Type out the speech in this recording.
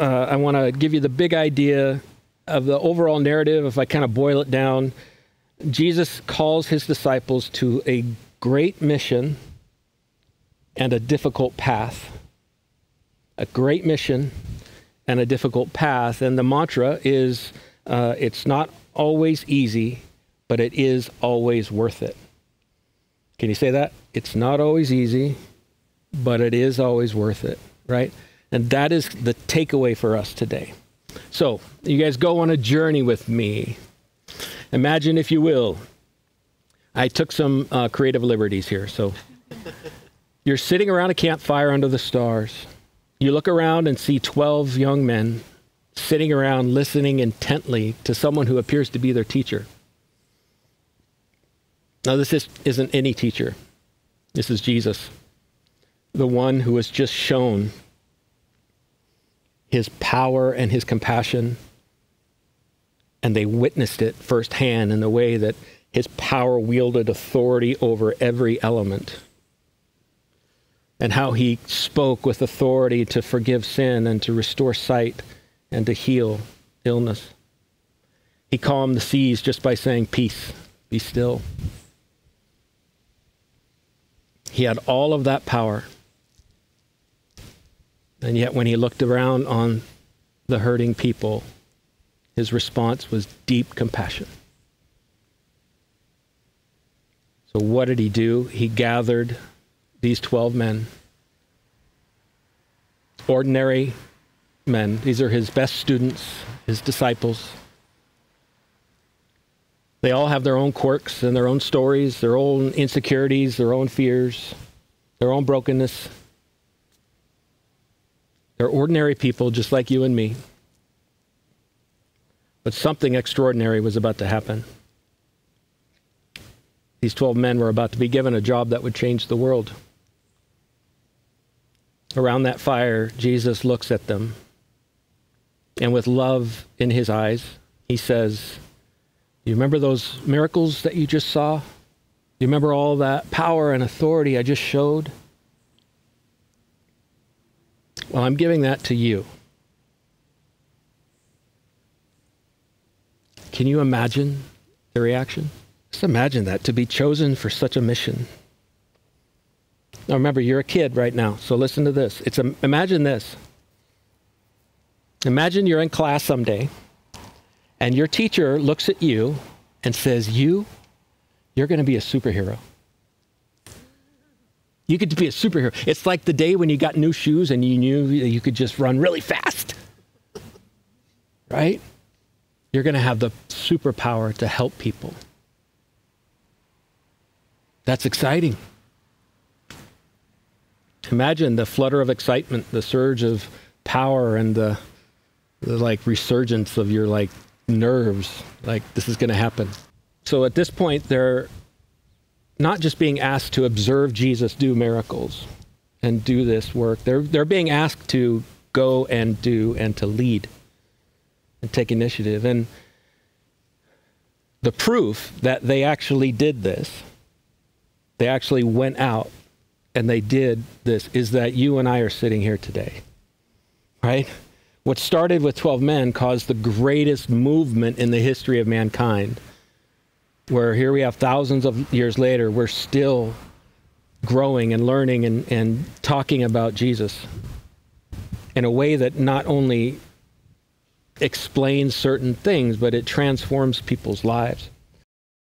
I want to give you the big idea of the overall narrative. If I kind of boil it down, Jesus calls his disciples to a great mission and a difficult path. A great mission and a difficult path. And the mantra is, it's not always easy, but it is always worth it. Can you say that? It's not always easy, but it is always worth it, right? And that is the takeaway for us today. So you guys go on a journey with me. Imagine, if you will, I took some creative liberties here. So you're sitting around a campfire under the stars. You look around and see 12 young men sitting around listening intently to someone who appears to be their teacher. Now, this isn't any teacher. This is Jesus, the one who has just shown his power and his compassion, and they witnessed it firsthand in the way that his power wielded authority over every element, and how he spoke with authority to forgive sin and to restore sight and to heal illness. He calmed the seas just by saying, "Peace, be still." He had all of that power. And yet when he looked around on the hurting people, his response was deep compassion. So what did he do? He gathered these 12 men, ordinary men. These are his best students, his disciples. They all have their own quirks and their own stories, their own insecurities, their own fears, their own brokenness. They're ordinary people just like you and me. But something extraordinary was about to happen. These 12 men were about to be given a job that would change the world. Around that fire, Jesus looks at them, and with love in his eyes, he says, "You remember those miracles that you just saw? You remember all that power and authority I just showed? Well, I'm giving that to you." Can you imagine the reaction? Just imagine that, to be chosen for such a mission. Now remember, you're a kid right now, so listen to this. Imagine this. Imagine you're in class someday, and your teacher looks at you and says, you're going to be a superhero. You get to be a superhero. It's like the day when you got new shoes and you knew you could just run really fast. Right? You're going to have the superpower to help people. That's exciting. Imagine the flutter of excitement, the surge of power, and the like resurgence of your like nerves, like this is going to happen. So at this point, they're not just being asked to observe Jesus do miracles and do this work. They're being asked to go and do and to lead and take initiative. And the proof that they actually did this, they actually went out and they did this, is that you and I are sitting here today, right? What started with 12 men caused the greatest movement in the history of mankind, where here we have thousands of years later, we're still growing and learning and talking about Jesus in a way that not only explains certain things, but it transforms people's lives.